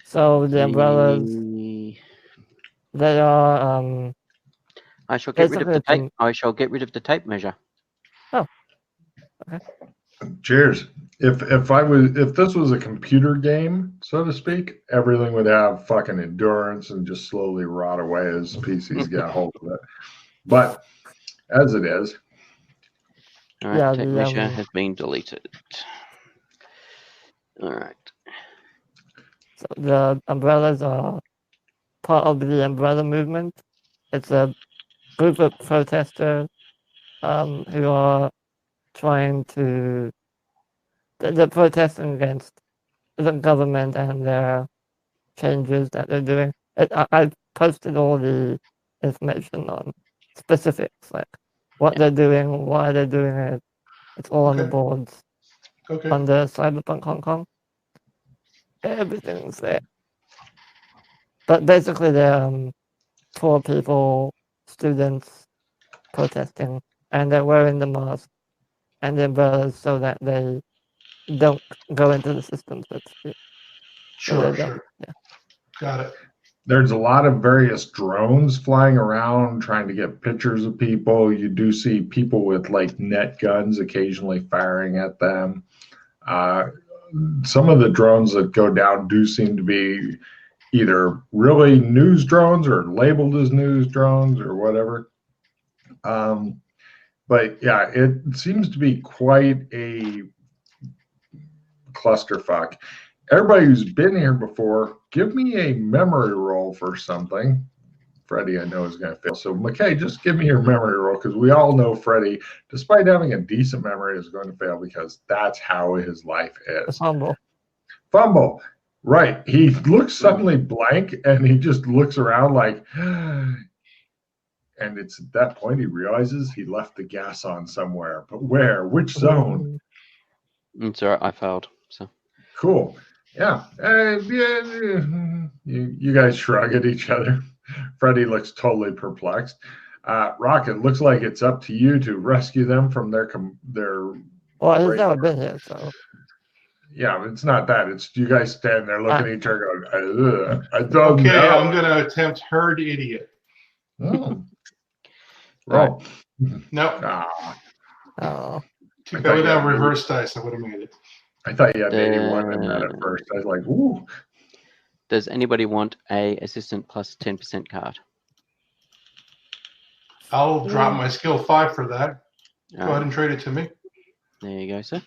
So the umbrellas, they are I shall get rid of basically the it's tape. I shall get rid of the tape measure. Oh, okay. Cheers. If this was a computer game, so to speak, everything would have fucking endurance and just slowly rot away as PCs get a hold of it. But as it is, All right, Yeah, tape the, measure has been deleted. All right. So the umbrellas are part of the umbrella movement. It's a group of protesters who are trying to they're protesting against the government and their changes that they're doing. I posted all the information on specifics, like what they're doing, why they're doing it. It's all on the boards under Cyberpunk Hong Kong. Everything's there. But basically, they're poor people, students protesting, and they're wearing the mask and the umbrellas so that they don't go into the system, so to speak. Sure. Yeah. Got it. There's a lot of various drones flying around trying to get pictures of people. You do see people with like net guns occasionally firing at them. Some of the drones that go down do seem to be either really news drones or labeled as news drones or whatever. But yeah, it seems to be quite a clusterfuck. Everybody who's been here before, give me a memory roll for something. Freddie, I know, is going to fail. So, McKay, just give me your memory roll because we all know Freddie, despite having a decent memory, is going to fail because that's how his life is. Fumble. Right. He looks suddenly blank and he just looks around like, and it's at that point he realizes he left the gas on somewhere. But where? Which zone? It's all right. I failed. So cool. Yeah. You guys shrug at each other. Freddie looks totally perplexed. Rocket, looks like it's up to you to rescue them from their. Well, he's never been here, so. Yeah, it's not that. It's you guys stand there looking at each other going, I don't know. Okay, I'm going to attempt herd idiot. Roll. No. Oh. Too bad without reverse dice, I would have made it. I thought you had 81 in that at first. I was like, ooh. Does anybody want a assistant plus 10% card? I'll drop my skill 5 for that. Go ahead and trade it to me. There you go, sir.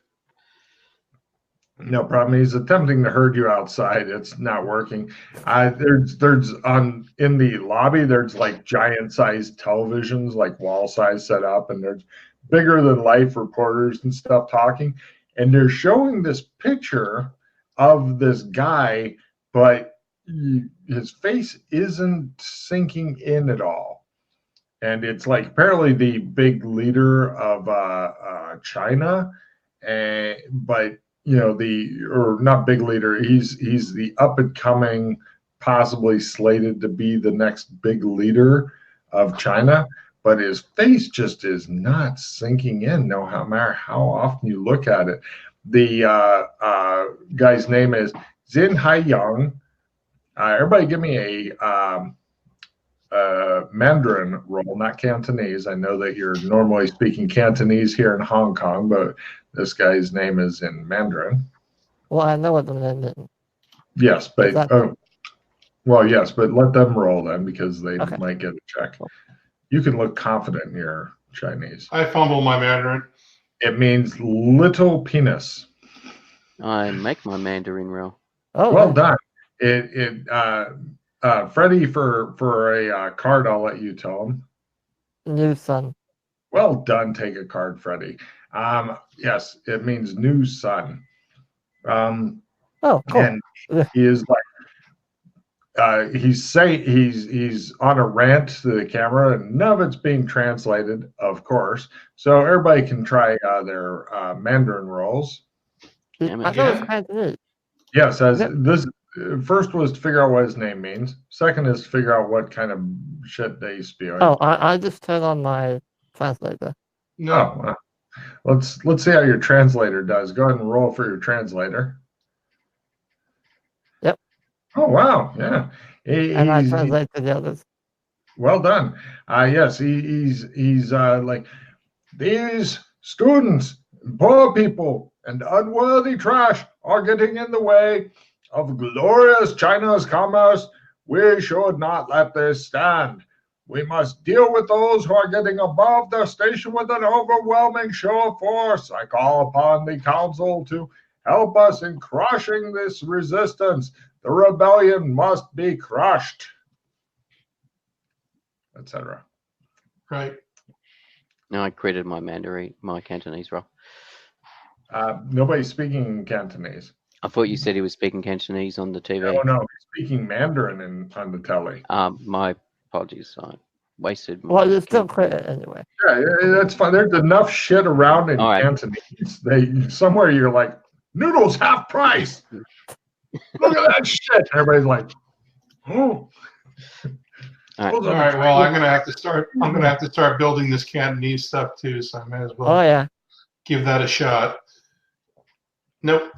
No problem. He's attempting to herd you outside. It's not working. There's in the lobby. There's like giant sized televisions, like wall size set up, and there's bigger than life reporters and stuff talking, and they're showing this picture of this guy, but his face isn't sinking in at all. And it's like apparently the big leader of China, but you know or not big leader. He's the up and coming, possibly slated to be the next big leader of China. But his face just is not sinking in, no matter how often you look at it. The guy's name is Zin Haiyang. Everybody give me a Mandarin roll, not Cantonese. I know that you're normally speaking Cantonese here in Hong Kong, but this guy's name is in Mandarin. Well, I know what the name is. Yes, but yes, but let them roll then because they might get a check. You can look confident in your Chinese. I fumble my Mandarin. It means little penis. I make my Mandarin roll. Oh, well done. Freddie, for a card, I'll let you tell him. New sun. Well done. Take a card, Freddie. Yes, it means new sun. Oh, cool. And he is like, he's on a rant to the camera, and none of it's being translated, of course. So everybody can try their Mandarin rolls. Yes, as this first was to figure out what his name means. Second is to figure out what kind of shit they spewing. Oh, I just turned on my translator. No. Let's see how your translator does. Go ahead and roll for your translator. Yep. Oh wow, yeah. and I He's translate to the others. well done. Yes, he's like these students, poor people, and unworthy trash are getting in the way of glorious China's commerce. We should not let this stand. We must deal with those who are getting above their station with an overwhelming show of force. I call upon the council to help us in crushing this resistance. The rebellion must be crushed, etc. Right. No, I created my Mandarin, my Cantonese role. Nobody's speaking Cantonese. I thought you said he was speaking Cantonese on the TV. Oh no, he's speaking Mandarin on the telly. My apologies. I wasted my. Well, you still quit it anyway. Yeah, that's fine. There's enough shit around in All right. Cantonese. Somewhere you're like, noodles half price. Look at that shit. Everybody's like, oh. All right. All right. Well, I'm gonna have to start building this Cantonese stuff too. So I may as well Oh yeah. give that a shot. Nope.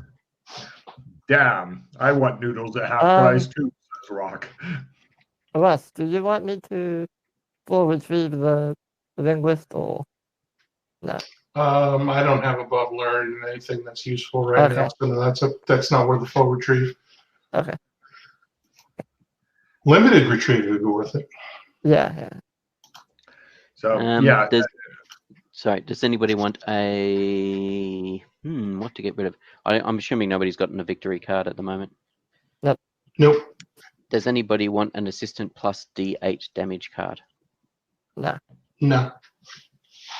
Damn, I want noodles at half Um, price too, says Rock. Russ, do you want me to full retrieve the linguist or no? I don't have above learn anything that's useful right now, so that's not worth the full retrieve. Okay. Limited retrieve would be worth it. Yeah. So yeah, Does anybody want a what to get rid of? I'm assuming nobody's gotten a victory card at the moment. Nope. Does anybody want an assistant plus D8 damage card? No. No.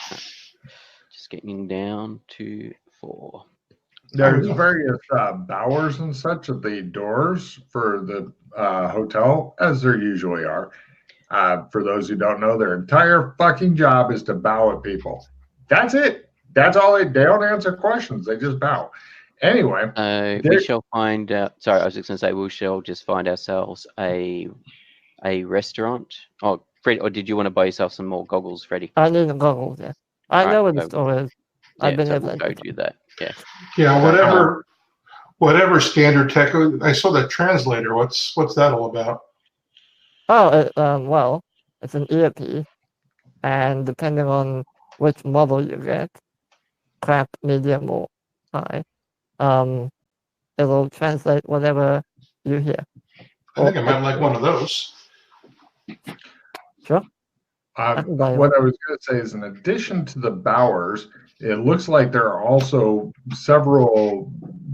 Just getting down to 4. there's various bowers and such at the doors for the hotel, as there usually are. For those who don't know, their entire fucking job is to bow at people. That's it. That's all they don't answer questions. They just bow. Anyway, We shall find out. Sorry, I was just going to say we shall just find ourselves a restaurant. Oh, Fred, or did you want to buy yourself some more goggles, Freddie? I need the goggles, yeah. I know where the store is. I've been so there. we'll go do that. Yeah. Yeah. Whatever standard tech. I saw that translator. What's that all about? Oh, well, it's an earpiece, and depending on which model you get, crap, medium, or high, it'll translate whatever you hear. I think I might like one of those. Sure. what I was going to say is, in addition to the bowers, it looks like there are also several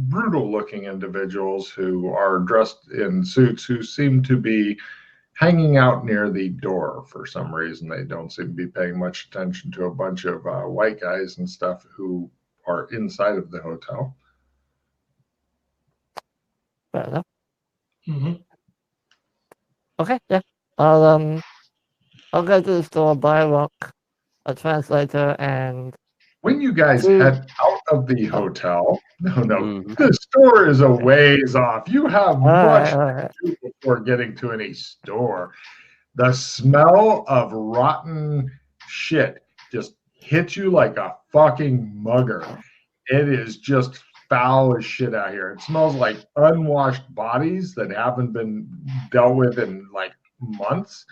brutal-looking individuals who are dressed in suits who seem to be hanging out near the door for some reason. They don't seem to be paying much attention to a bunch of white guys and stuff who are inside of the hotel. Fair enough. Mm-hmm. Okay, yeah. I'll go to the store, buy a rock, a translator, and when you guys head out of the hotel, the store is a ways off. You have much to do before getting to any store. The smell of rotten shit just hits you like a fucking mugger. It is just foul as shit out here. It smells like unwashed bodies that haven't been dealt with in like months.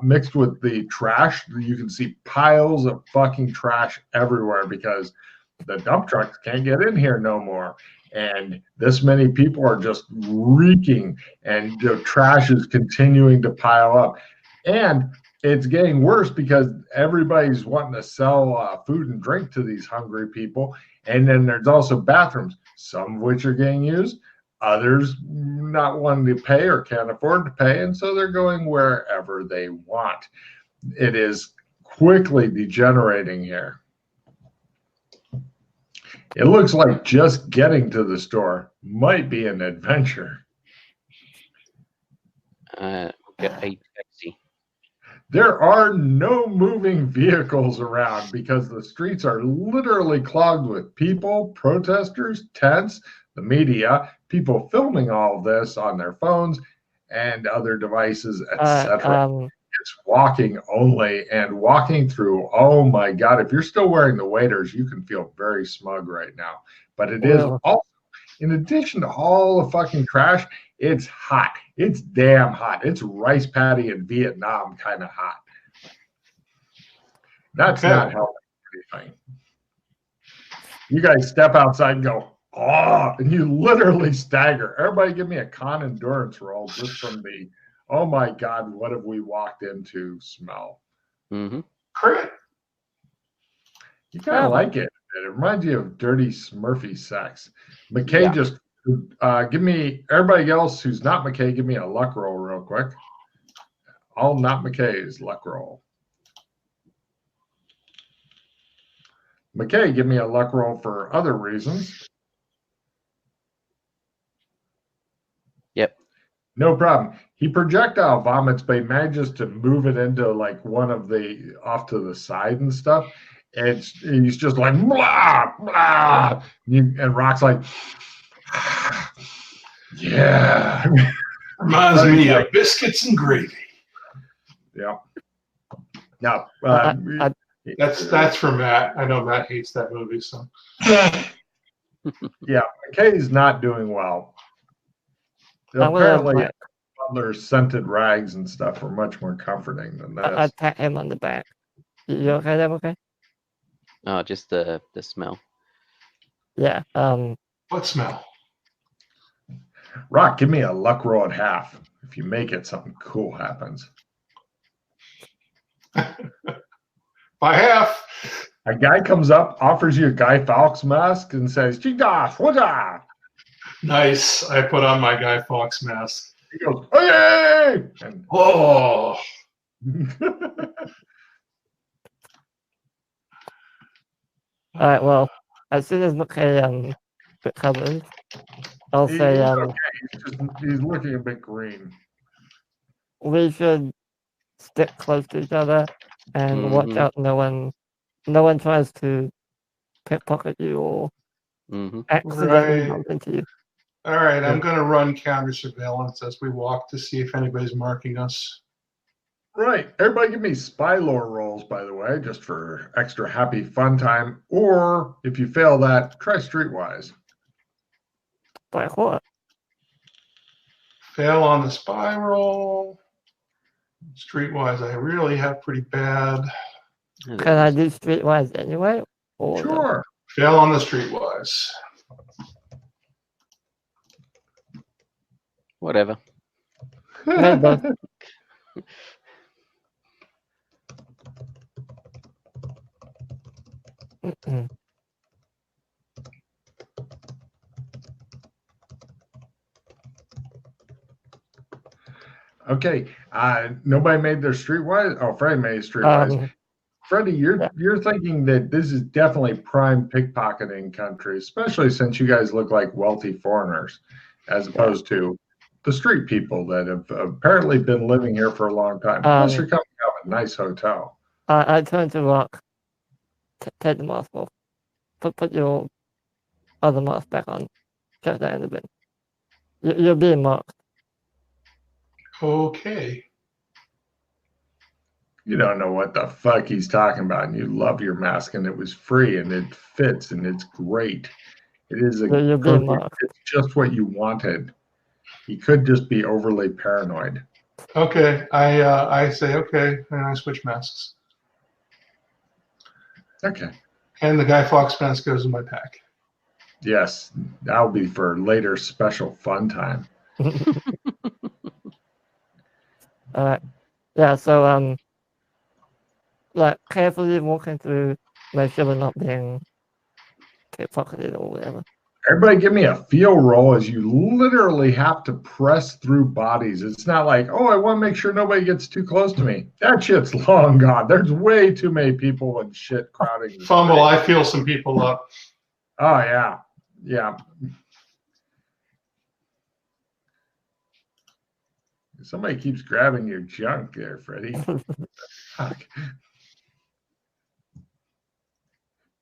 Mixed with the trash, you can see piles of fucking trash everywhere because the dump trucks can't get in here no more. And this many people are just reeking, and the trash is continuing to pile up. And it's getting worse because everybody's wanting to sell food and drink to these hungry people. And then there's also bathrooms, some of which are getting used, others not wanting to pay or can't afford to pay, and so they're going wherever they want. It is quickly degenerating here. It looks like just getting to the store might be an adventure. We'll get a taxi. There are no moving vehicles around because the streets are literally clogged with people, protesters, tents, the media, people filming all of this on their phones and other devices, etc. It's walking only, and walking through, oh my God, if you're still wearing the waders, you can feel very smug right now. But it is also in addition to all the fucking trash, it's hot. It's damn hot. It's rice paddy in Vietnam kind of hot. That's Okay. not helping anything. You guys step outside and go, oh, and you literally stagger. Everybody give me a con endurance roll just from the, oh my God, what have we walked into smell. Mm-hmm. Crit. You kind of Oh. like it. It reminds you of dirty Smurfy sex. McKay Yeah. just give me, everybody else who's not McKay, give me a luck roll real quick. All not McKay's luck roll. McKay, give me a luck roll for other reasons. Yep. No problem. He projectile vomits, but he manages to move it into like one of the off to the side and stuff. And he's just like blah blah, and Rock's like, yeah. Reminds me of biscuits and gravy. Yeah. Now, That's for Matt. I know Matt hates that movie, so. yeah, McKay's not doing well. I'm gonna Apparently, pat- Butler's scented rags and stuff are much more comforting than I this. pat him on the back. You okay there, okay? Oh, just the smell. Yeah. What smell? Rock, give me a luck roll at half. If you make it, something cool happens. By half. A guy comes up, offers you a Guy Fawkes mask, and says, "Chidas, what's Nice. I put on my Guy Fawkes mask. He goes, "Oh yeah!" And Oh. All right. Well, as soon as McKay recovers, I'll say he's okay. He's looking a bit green. we should stick close to each other and watch Mhm. out. No one tries to pickpocket you or Mm-hmm. accidentally Right. bump into you. All right, I'm going to run counter surveillance as we walk to see if anybody's marking us. Right. Everybody give me spy lore rolls, by the way, just for extra happy fun time. Or if you fail that, try streetwise. By what? Fail on the spy roll. Streetwise, I really have pretty bad. Can I do streetwise anyway? Or no? Sure. Fail on the streetwise. Whatever. No, both. Mm-mm. Okay. Nobody made their streetwise. Oh, Freddie made streetwise. Freddie, you're thinking that this is definitely prime pickpocketing country, especially since you guys look like wealthy foreigners, as opposed to the street people that have apparently been living here for a long time. Plus, you're coming out of a nice hotel. I turn to Rock. Take the mask off. Put your other mask back on. Check that in the bin. You're being marked. Okay. You don't know what the fuck he's talking about, and you love your mask, and it was free, and it fits, and it's great. It is You're being marked. it's just what you wanted. He could just be overly paranoid. Okay. I say okay, and I switch masks. Okay. And the Guy Fawkes mask goes in my pack. Yes, that'll be for later special fun time. Yeah, so like carefully walking through, make sure we're not being pickpocketed or whatever. Everybody give me a feel roll as you literally have to press through bodies. It's not like, oh, I want to make sure nobody gets too close to me. That shit's long gone. There's way too many people and shit crowding. Fumble, I feel some people up. Oh, yeah. Yeah. Somebody keeps grabbing your junk there, Freddie. Fuck.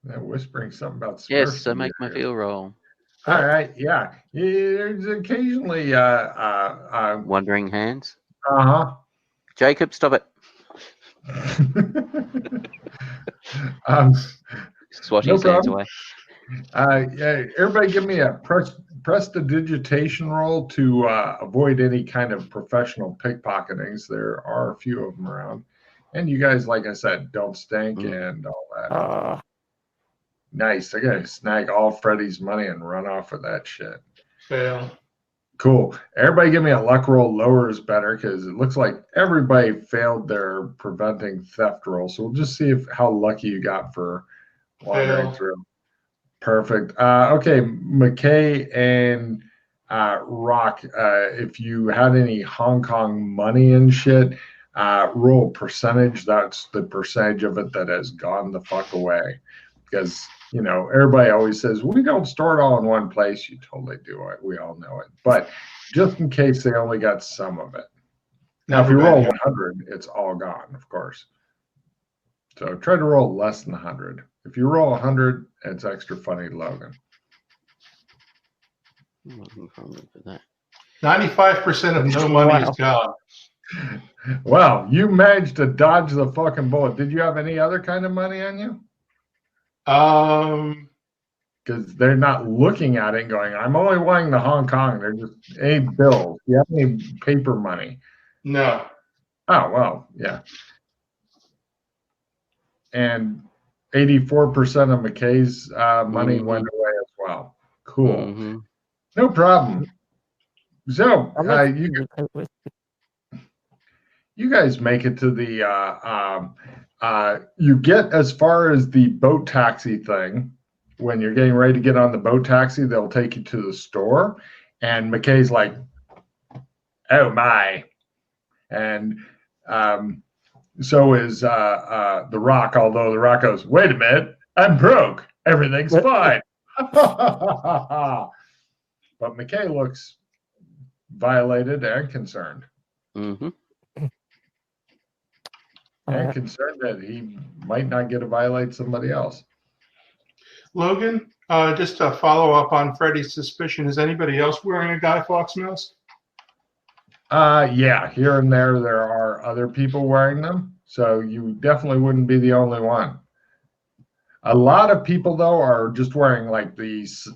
They're whispering something about Smurfs. Yes, so in make your my ear. feel roll. All right, yeah. There's occasionally Wandering hands. uh-huh. Jacob, stop it. um, Swatting No his hands problem. away. Yeah, everybody give me a prestidigitation roll to avoid any kind of professional pickpocketings. There are a few of them around. And you guys, like I said, don't stink and all that. Nice. I gotta snag all Freddy's money and run off with that shit. Fail. Cool. Everybody give me a luck roll. Lower is better because it looks like everybody failed their preventing theft roll. So we'll just see how lucky you got for wandering through. Perfect. Okay, McKay and Rock, if you had any Hong Kong money and shit, roll percentage. That's the percentage of it that has gone the fuck away. Because, you know, everybody always says, we don't store it all in one place. You totally do it. We all know it. But just in case they only got some of it. Now, if you roll 100, it's all gone, of course. So try to roll less than 100. If you roll 100, it's extra funny, Logan. 95% of no money is gone. Well, you managed to dodge the fucking bullet. Did you have any other kind of money on you? Because they're not looking at it and going, I'm only wanting the Hong Kong. They're just any bills. Do you have any paper money? No. Oh, well, yeah. And 84% of McKay's money went away as well. Cool. No problem. So you guys make it to the you get as far as the boat taxi thing. When you're getting ready to get on the boat taxi, they'll take you to the store, and McKay's like, oh my. And so is the Rock, although the Rock goes, wait a minute, I'm broke, everything's fine. But McKay looks violated and concerned. And concerned that he might not get to violate somebody else. Logan, just to follow up on Freddy's suspicion, is anybody else wearing a Guy Fawkes mask? Yeah, here and there are other people wearing them, so you definitely wouldn't be the only one. A lot of people, though, are just wearing like these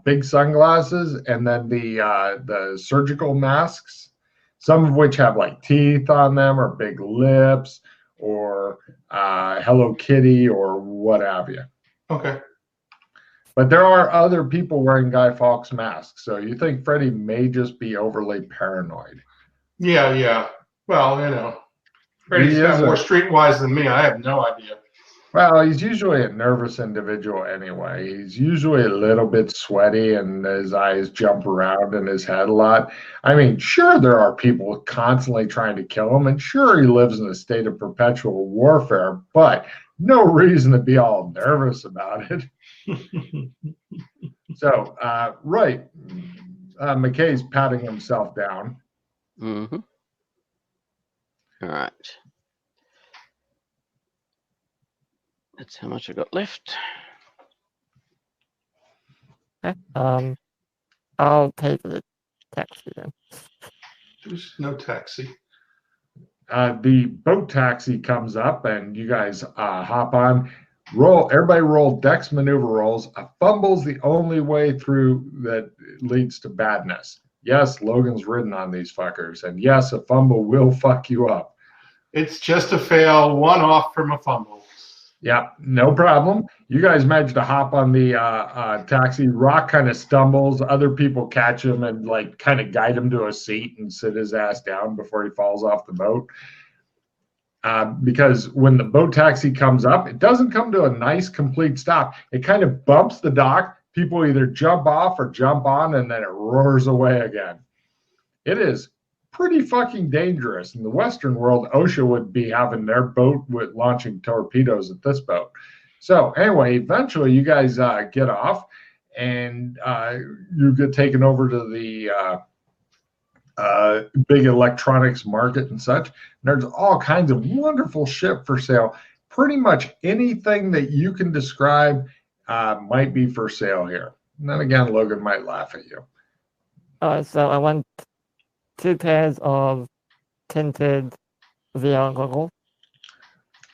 big sunglasses and then the surgical masks, some of which have like teeth on them or big lips or Hello Kitty or what have you. Okay. But there are other people wearing Guy Fawkes masks, so you think Freddy may just be overly paranoid. Yeah. Well, you know, Freddy's got more streetwise than me. I have no idea. Well, he's usually a nervous individual anyway. He's usually a little bit sweaty and his eyes jump around in his head a lot. I mean, sure, there are people constantly trying to kill him, and sure, he lives in a state of perpetual warfare, but no reason to be all nervous about it. So, right, McKay's patting himself down. All right. That's how much I got left. Okay. I'll pay for the taxi then. There's no taxi. The boat taxi comes up, and you guys hop on. Everybody roll Dex maneuver rolls. A fumble's the only way through that leads to badness. Yes, Logan's ridden on these fuckers, and yes, a fumble will fuck you up. It's just a fail, one off from a fumble. Yeah, no problem. You guys managed to hop on the taxi. Rock kind of stumbles. Other people catch him and like kind of guide him to a seat and sit his ass down before he falls off the boat. Because when the boat taxi comes up, it doesn't come to a nice complete stop. It kind of bumps the dock. People either jump off or jump on, and then it roars away again. It is pretty fucking dangerous. In the Western world, OSHA would be having their boat with launching torpedoes at this boat. So anyway, eventually you guys get off, and you get taken over to the big electronics market and such. And there's all kinds of wonderful shit for sale. Pretty much anything that you can describe might be for sale here. And then again, Logan might laugh at you. So I want 2 pairs of tinted VR goggles.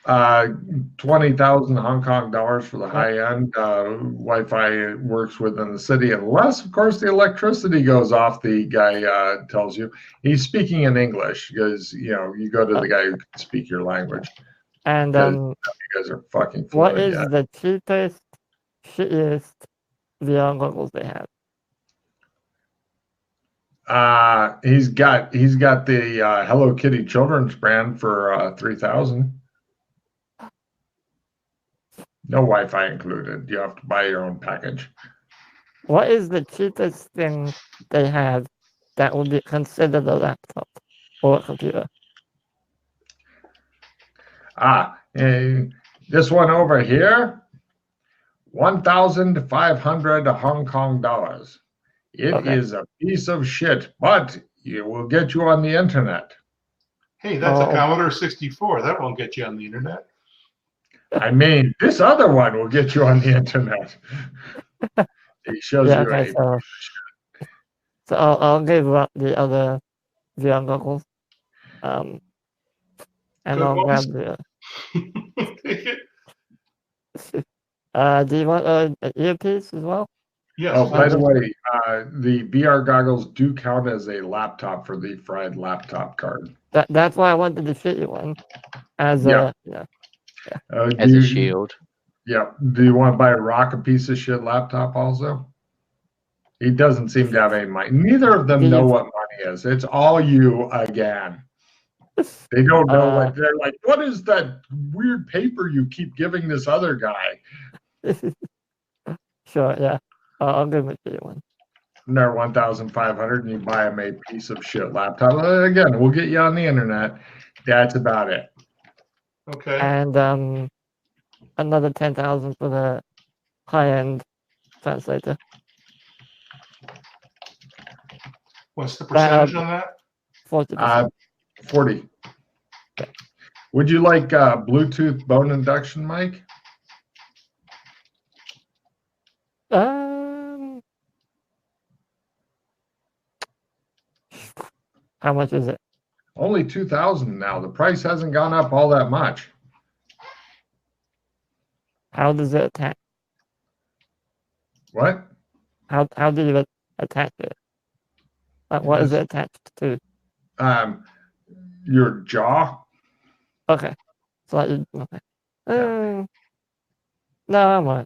20,000 Hong Kong dollars for the high end. Wi-Fi works within the city, unless, of course, the electricity goes off. The guy tells you he's speaking in English because you go to the guy who can speak your language. And You guys are fucking what fluid, is the cheapest, shittiest VR goggles they have? He's got the Hello Kitty children's brand for 3,000. No Wi-Fi included. You have to buy your own package. What is the cheapest thing they have that would be considered a laptop or a computer? This one over here, 1,500 Hong Kong dollars. It is a piece of shit, but it will get you on the internet. Hey, that's a Commodore 64. That won't get you on the internet. I mean, this other one will get you on the internet. It shows you okay, so I'll give up the other VR goggles. And Good I'll ones. grab the do you want an earpiece as well? Yes. Oh, by the way, the VR goggles do count as a laptop for the fried laptop card. That's why I wanted the shitty one as a As a shield. Yeah. Do you want to buy Rock a piece of shit laptop also? He doesn't seem to have any money. Neither of them know what money is. It's all you again. They don't know what they're like. What is that weird paper you keep giving this other guy? Sure, yeah. I'll give him a shitty one. And they're 1,500, and you buy them a piece of shit laptop. Again, we'll get you on the internet. That's about it. Okay. And another 10,000 for the high-end translator. What's the percentage on that? 40%. 40. Okay. Would you like Bluetooth bone induction mic? How much is it? Only 2,000 now. The price hasn't gone up all that much. How does it attach? What? How do you attach it? What is it attached to? Your jaw. Okay. So okay. No, I'm not.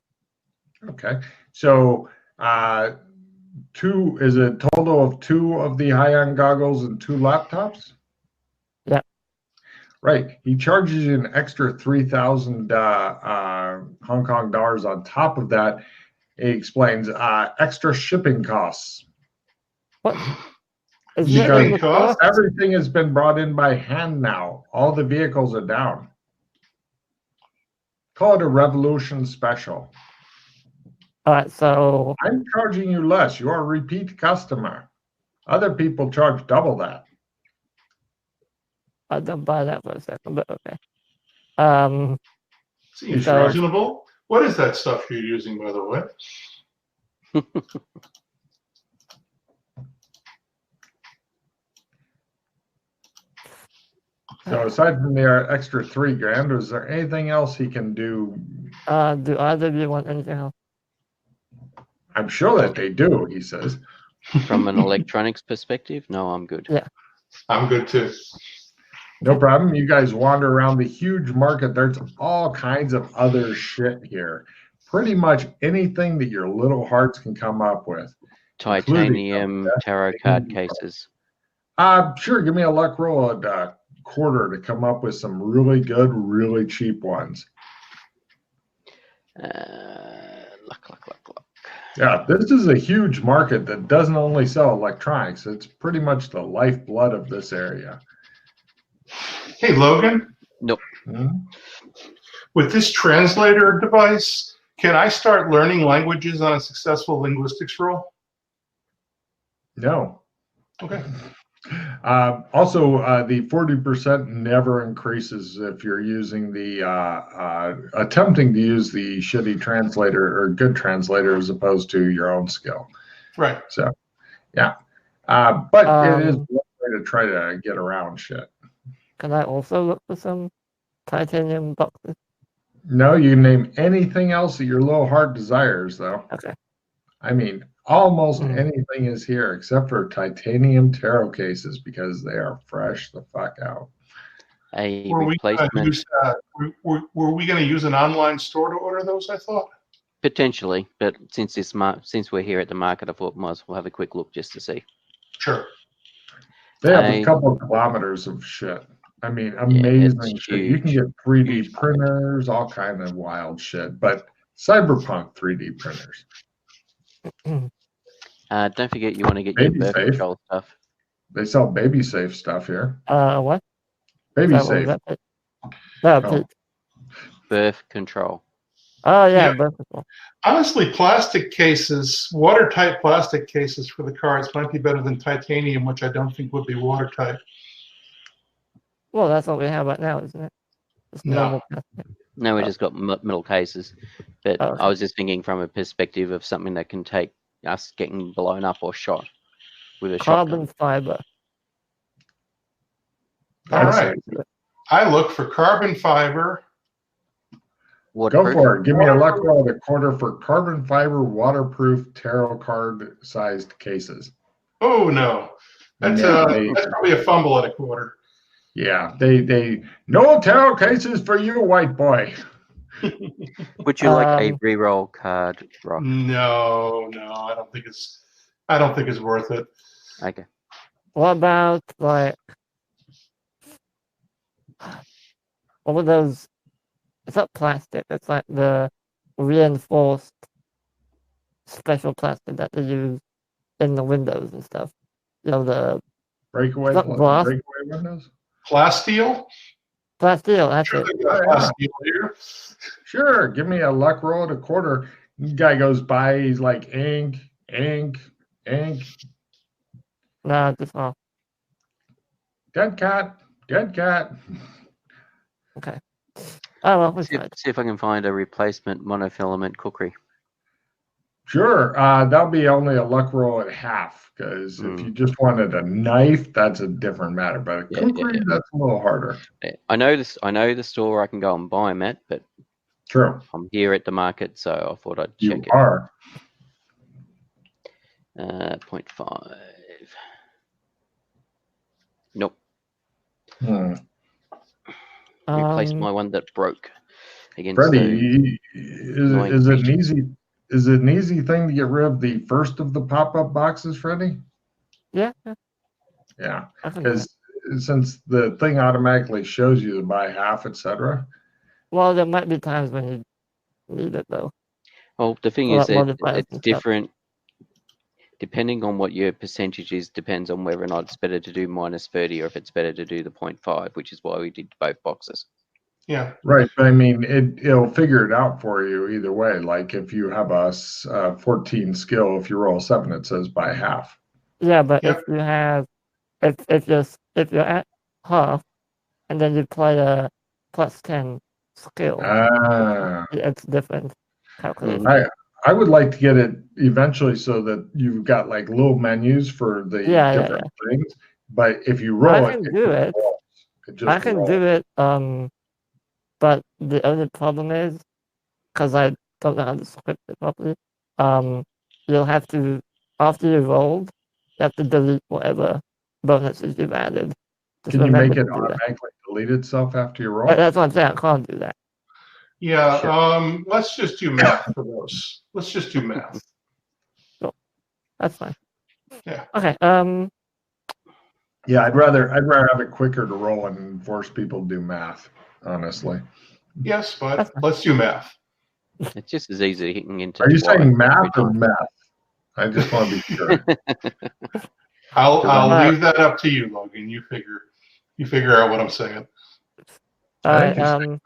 Okay. So two is a total of 2 of the high-end goggles and 2 laptops? Yeah. Right. He charges you an extra 3,000 Hong Kong dollars on top of that. He explains extra shipping costs. What? Shipping costs? Everything has been brought in by hand now. All the vehicles are down. Call it a Revolution special. All right, so I'm charging you less. You're a repeat customer. Other people charge double that. I don't buy that for a second, but okay. Seems so- reasonable. What is that stuff you're using, by the way? So aside from the extra $3,000, is there anything else he can do? Do either of you want anything else? I'm sure that they do, he says. From an electronics perspective, no, I'm good. Yeah. I'm good too. No problem. You guys wander around the huge market. There's all kinds of other shit here. Pretty much anything that your little hearts can come up with. Titanium tarot card cases. Sure, give me a luck roll at quarter to come up with some really good, really cheap ones. Luck. Yeah, this is a huge market that doesn't only sell electronics. It's pretty much the lifeblood of this area. Hey, Logan. Nope. With this translator device, can I start learning languages on a successful linguistics roll? No. Okay. Also, the 40% never increases if you're using the attempting to use the shitty translator or good translator as opposed to your own skill. Right. So, yeah. But it is one way to try to get around shit. Can I also look for some titanium boxes. No, you name anything else that your little heart desires, though. Okay. I mean, almost Hmm. anything is here except for titanium tarot cases because they are fresh the fuck out. A Were we going to replacement, use? Were we going to use an online store to order those? I thought. potentially, but since we're here at the market, I thought might as well have a quick look just to see. Sure. They have a I- couple of kilometers of shit. I mean, Yeah, amazing it's shit. You can huge. get 3D Huge printers, all kind of wild shit, but cyberpunk 3D printers. Don't forget you want to get your Baby birth safe. control stuff. They sell baby safe stuff here. What? Baby What was safe. that? No, Oh. Pete. Birth control. Oh yeah, Yeah. birth control. Honestly, plastic cases, watertight plastic cases for the cards might be better than titanium, which I don't think would be watertight. Well, that's what we have right now, isn't it? Just No. normal plastic. No, we Oh. just got metal cases. But Oh, okay. I was just thinking from a perspective of something that can take us getting blown up or shot with a Carbon shotgun. fiber. All That's right. it. I look for carbon fiber. Go Waterproof. for it. Give me a luck roll a quarter for carbon fiber waterproof tarot card sized cases. Oh no, that's Yeah, that's probably a fumble at a quarter. Yeah, they no tarot cases for you, white boy. Would you like a Um, reroll card, Rock? No, I don't think it's worth it. Okay. What about like what were those? It's not plastic. It's like the reinforced special plastic that they use in the windows and stuff. You know, the Breakaway Not glass. breakaway windows. Plasteel? plasteel. That's Sure, it. they got Oh, yeah. plasteel here. Sure, give me a luck roll at a quarter. Guy goes by, he's like ink. Nah, just off. Dead cat. Okay. Oh well, we See tried. if I can find a replacement monofilament cookery. Sure, that'll be only a luck roll at half because if you just wanted a knife, that's a different matter. But a Yeah, cookery, that's a little harder. I know this. I know the store I can go and buy them at, but True, I'm here at the market, so I thought I'd you check are. it. 0.5. Nope. Replace my one that broke against the Freddie, annoying is it creatures. an easy thing to get rid of the first of the pop-up boxes, Freddie? Yeah. Yeah, I can do that. because since the thing automatically shows you to buy half, etc. Well, there might be times when you need it though. Well, the thing Or is like that modifiers it's and stuff. different depending on what your percentage is. Depends on whether or not it's better to do -30 or if it's better to do the 0.5, which is why we did both boxes. Yeah. Right, but I mean, it'll figure it out for you either way. Like if you have a 14 skill, if you roll a 7, it says buy half. Yeah, but Yep. if you have, if you're at half, and then you play a +10 skill, it's different calculation. I would like to get it eventually so that you've got like little menus for the different things. But if you roll I can do it. I can do it. But the only problem is, because I don't know how to script it properly, you'll have to, after you rolled, you have to delete whatever bonuses you've added. Just Can you make remember it to do that. automatically delete itself after you roll? That's what I'm saying. I can't do that. Yeah. Sure. Let's just do math for those. Let's just do math. That's fine. Yeah. Okay. Yeah, I'd rather have it quicker to roll and force people to do math, honestly. Yes, but let's do math. It's just as easy hitting into. Are you Dwight saying math every or time. meth? I just want to be sure. I'll leave that up to you, Logan. You figure out what I'm saying. all I think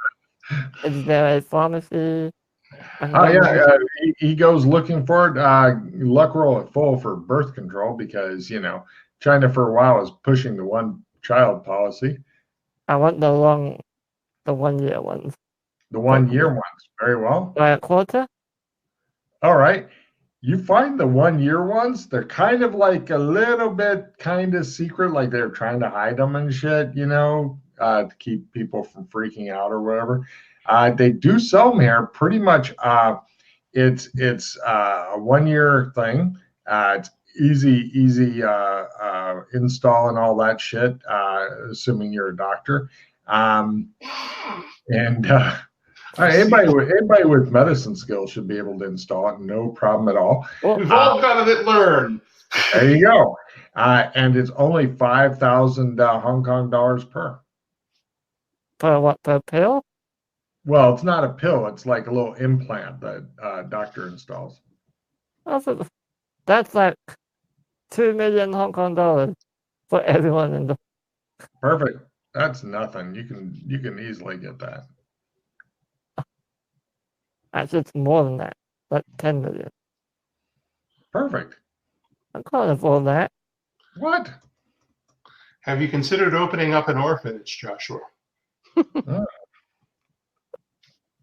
right. Is there a pharmacy? Oh yeah, he goes looking for it. Luck roll at full for birth control because China for a while was pushing the one child policy. I want the 1 year ones. The 1 year ones, very well. By a quarter? All right. You find the 1 year ones, they're kind of like a little bit kind of secret, like they're trying to hide them and shit, to keep people from freaking out or whatever. They do sell them here pretty much. It's a 1 year thing. It's easy install and all that shit, assuming you're a doctor. Anybody with medicine skills should be able to install it, no problem at all. We've all got to learn. There you go. And it's only 5,000 Hong Kong dollars per. For what, per pill? Well, it's not a pill. It's like a little implant that doctor installs. That's like 2 million Hong Kong dollars for everyone in the. Perfect. That's nothing. You can easily get that. Actually, it's more than that. Like 10 million. Perfect. I can't afford that. What? Have you considered opening up an orphanage, Joshua?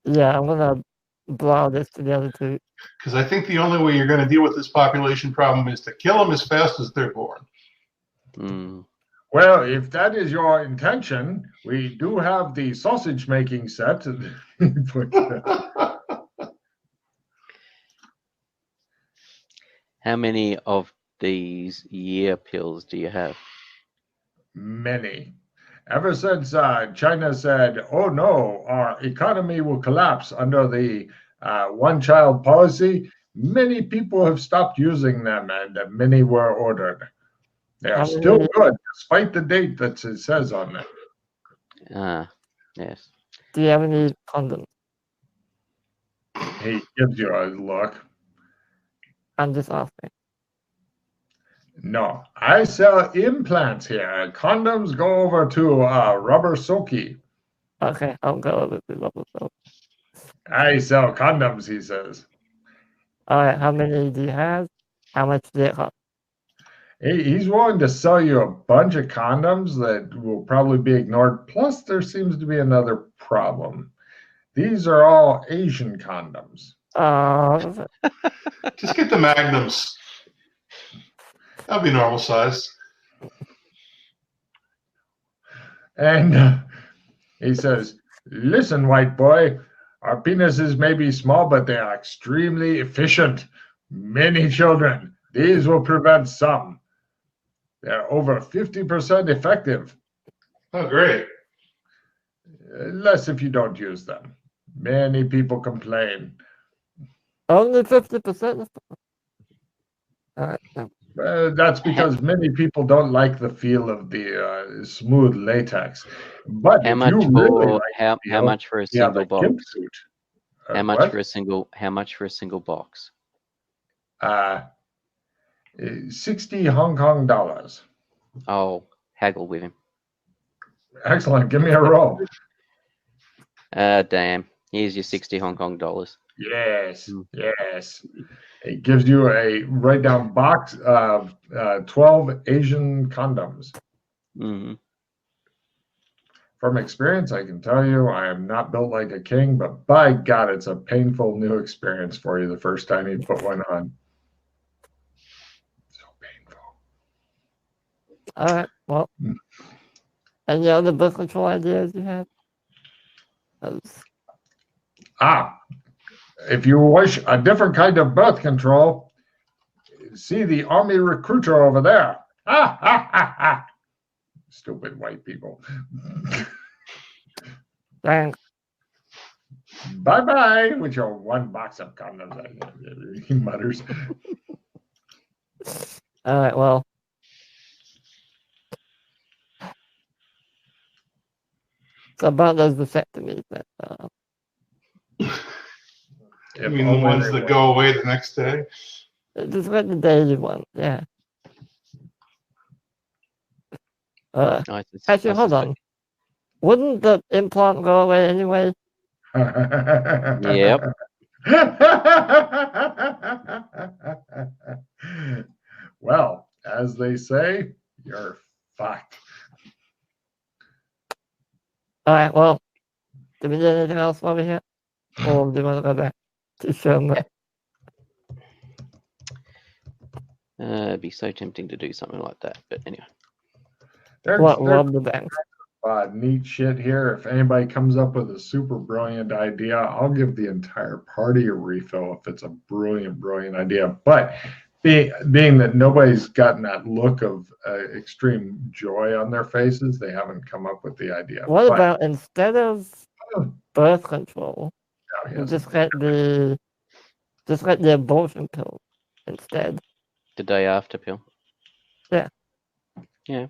Yeah, I'm gonna blow this to the other two. Because I think the only way you're going to deal with this population problem is to kill them as fast as they're born. Mm. Well, if that is your intention, we do have the sausage making set. How many of these year pills do you have? Many. Ever since China said, oh no, our economy will collapse under the one-child policy, many people have stopped using them, and many were ordered. They are still good, despite the date that it says on them. Yes. Do you have any condoms? He gives you a look. I'm just asking. No, I sell implants here. Condoms go over to Rubber Soaky. Okay, I'll go over to level so. I sell condoms, he says. Alright, how many do you have? How much do they cost? He's willing to sell you a bunch of condoms that will probably be ignored. Plus, there seems to be another problem. These are all Asian condoms. Just get the magnums. That'll be normal size. And he says, listen, white boy, our penises may be small, but they are extremely efficient. Many children. These will prevent some. They're over 50% effective. Oh, great. Less if you don't use them. Many people complain. Only 50%? Alright. That's because many people don't like the feel of the smooth latex. But How if much you for really like how much for a single box? gimp suit. How much for a single box? 60 Hong Kong dollars. I'll haggle with him. Excellent. Give me a roll. Damn. Here's your 60 Hong Kong dollars. Yes, yes. It gives you a write-down box of 12 Asian condoms. Mm-hmm. From experience, I can tell you I am not built like a king, but by God, it's a painful new experience for you the first time you put one on. So painful. All right. Well, any other birth control ideas you have? If you wish a different kind of birth control, see the army recruiter over there. Ha ha ha ha. Stupid white people. Thanks. Bye-bye with your one box of condoms, he mutters. All right, well. So about those vasectomies that You mean the ones that go away the next day? just like the daily one, yeah. Actually, hold on. Wouldn't the implant go away anyway? Yep. Well, as they say, you're fucked. All right, well, do we need anything else over here? Or do you want to go back to show me? It'd be so tempting to do something like that, but anyway. What, rob the bank? neat shit here. If anybody comes up with a super brilliant idea, I'll give the entire party a refill if it's a brilliant, brilliant idea. But being that nobody's gotten that look of extreme joy on their faces, they haven't come up with the idea. What But, about instead of birth control, oh, you yes. just get the abortion pill instead? The day after pill. Yeah. Yeah.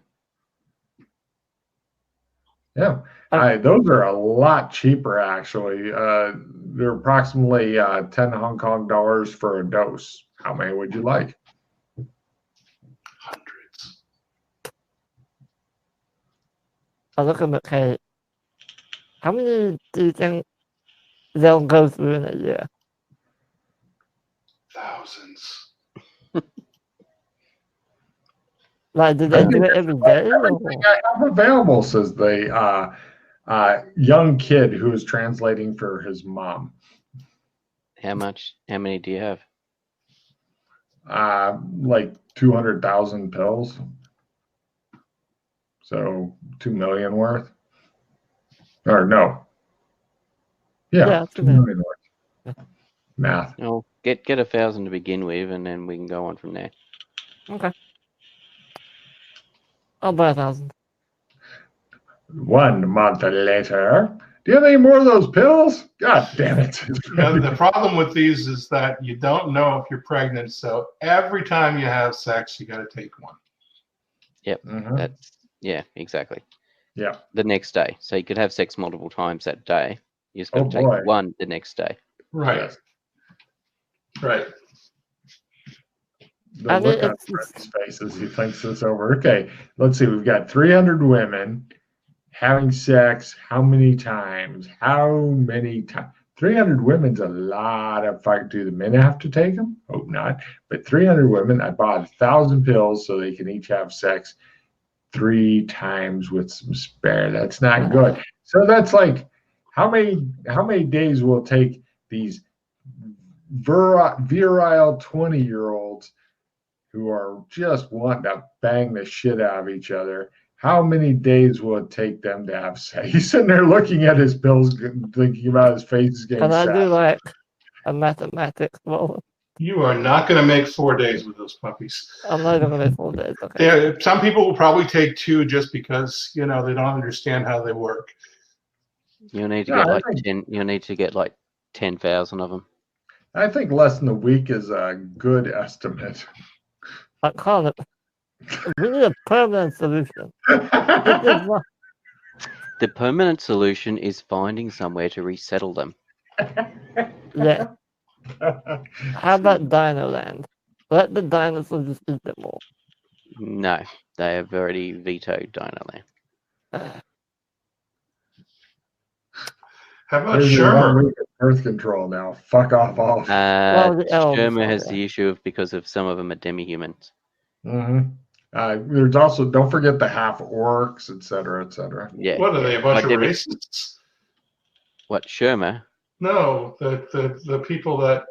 Yeah, those are a lot cheaper actually. They're approximately 10 Hong Kong dollars for a dose. How many would you like? Hundreds. I look at McKay. How many do you think they'll go through in a year? Thousands. Like, do they do it every day? Everything I have available, says the young kid who is translating for his mom. How many do you have? Like 200,000 pills. So 2 million worth. Or no. Yeah, 2 million worth. Math. Oh, get 1,000 to begin with, and then we can go on from there. Okay. I'll buy 1,000. 1 month later. Do you have any more of those pills? God damn it. The problem with these is that you don't know if you're pregnant, so every time you have sex, you got to take one. Yep. Mhm. Yeah, exactly. Yeah. The next day. So you could have sex multiple times that day. You just got Oh, to take boy. one the next day. Right. Yes. Right. The I mean, look on it's- Fred's face as he thinks this over. Okay, let's see. We've got 300 women having sex. How many times? 300 women's a lot of fuck. Do the men have to take them? Hope not. But 300 women. I bought 1,000 pills so they can each have sex 3 times with some spare. That's not good. So that's like how many days will it take these virile 20-year-olds who are just wanting to bang the shit out of each other? How many days will it take them to have sex? He's sitting there looking at his pills, thinking about his face getting Can I sad. do like a mathematics roll? You are not going to make 4 days with those puppies. I'm not even gonna make 4 days. Okay. Yeah, some people will probably take 2 just because they don't understand how they work. You'll need to Yeah, get I like think- 10. You'll need to get like 10,000 of them. I think less than a week is a good estimate. I can't. We need a permanent solution. This is not- The permanent solution is finding somewhere to resettle them. Yeah. How about Dino Land? Let the dinosaurs just eat them all. No, they have already vetoed Dinoland. How about Here's your 1 Shermer? week of birth control now. Fuck off. the elves Shermer are has there. the issue of because of some of them are demi-humans. Mm-hmm. There's also, don't forget the half orcs, et cetera, et cetera. Yeah. What are they, a bunch of Demi- racists? What, Shermer? No, the people that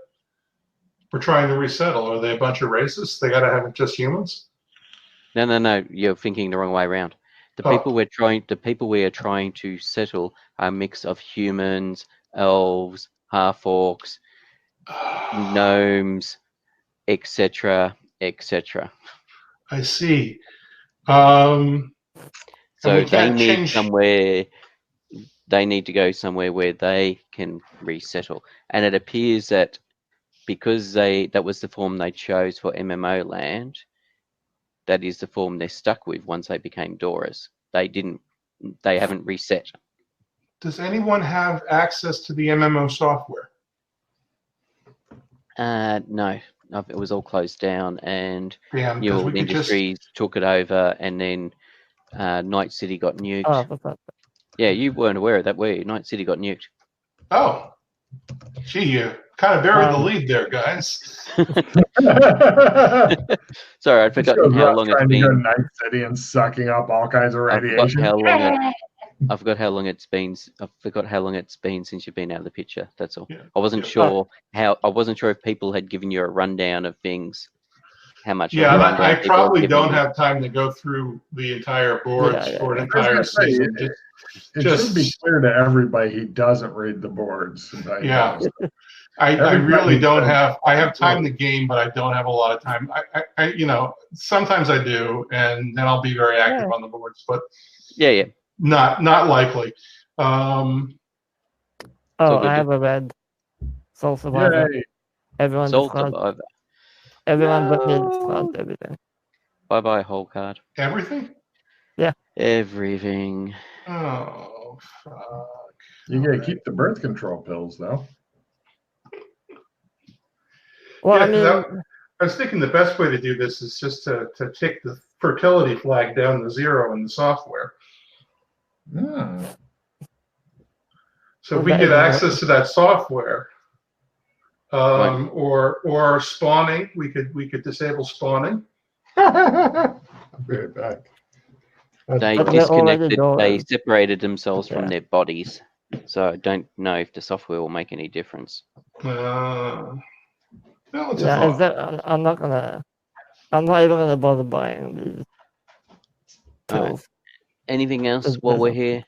we're trying to resettle, are they a bunch of racists? They got to have just humans? No. You're thinking the wrong way around. The Oh. people we are trying to settle are a mix of humans, elves, half orcs, gnomes, etc., etc. I see. So we they can't need change- somewhere. They need to go somewhere where they can resettle. And it appears that because that was the form they chose for MMO land, that is the form they're stuck with once they became Doras. They haven't reset. Does anyone have access to the MMO software? No, it was all closed down, and Damn, New because we World could just. Industries took it over, and then Night City got nuked. Oh, for fuck's sake. Yeah, you weren't aware of that, were you? Night City got nuked. Oh. Gee, you kind of buried the lead there, guys. Sorry, I'd forgotten how long it's trying to go to been. Night City and sucking up all kinds of I radiation. forgot how long it's been. I forgot how long it's been since you've been out of the picture. That's all. Yeah. I wasn't Yeah. sure I wasn't sure if people had given you a rundown of things. how much Yeah, of a and rundown I people have probably given don't you. have time to go through the entire boards Yeah, for an yeah. I entire was gonna say, season. It should be clear to everybody he doesn't read the boards. Yeah. I Every really time he don't says- have. I have time to game, but I don't have a lot of time. Sometimes I do, and then I'll be very active on the boards, but Yeah. not likely. Um, Oh, all good I to- have a red Soul Survivor. Yay. Everyone Soul described. Survivor. Everyone but me No. described everything. Bye whole card. everything. Everything. Oh, fuck. You gotta keep the birth control pills, though. Well, Yeah, I 'cause mean, I was thinking the best way to do this is just to take the fertility flag down to 0 in the software. Hmm. So if Well, we that get is not- access to that software, Right. or spawning, we could disable spawning. I'll be right back. They But they're already disconnected. going. They separated themselves from Yeah. their bodies. So I don't know if the software will make any difference. Well, it's a Yeah, thought. is that, I'm not even gonna bother buying these Alright. pills. Anything else Is- while is- we're here?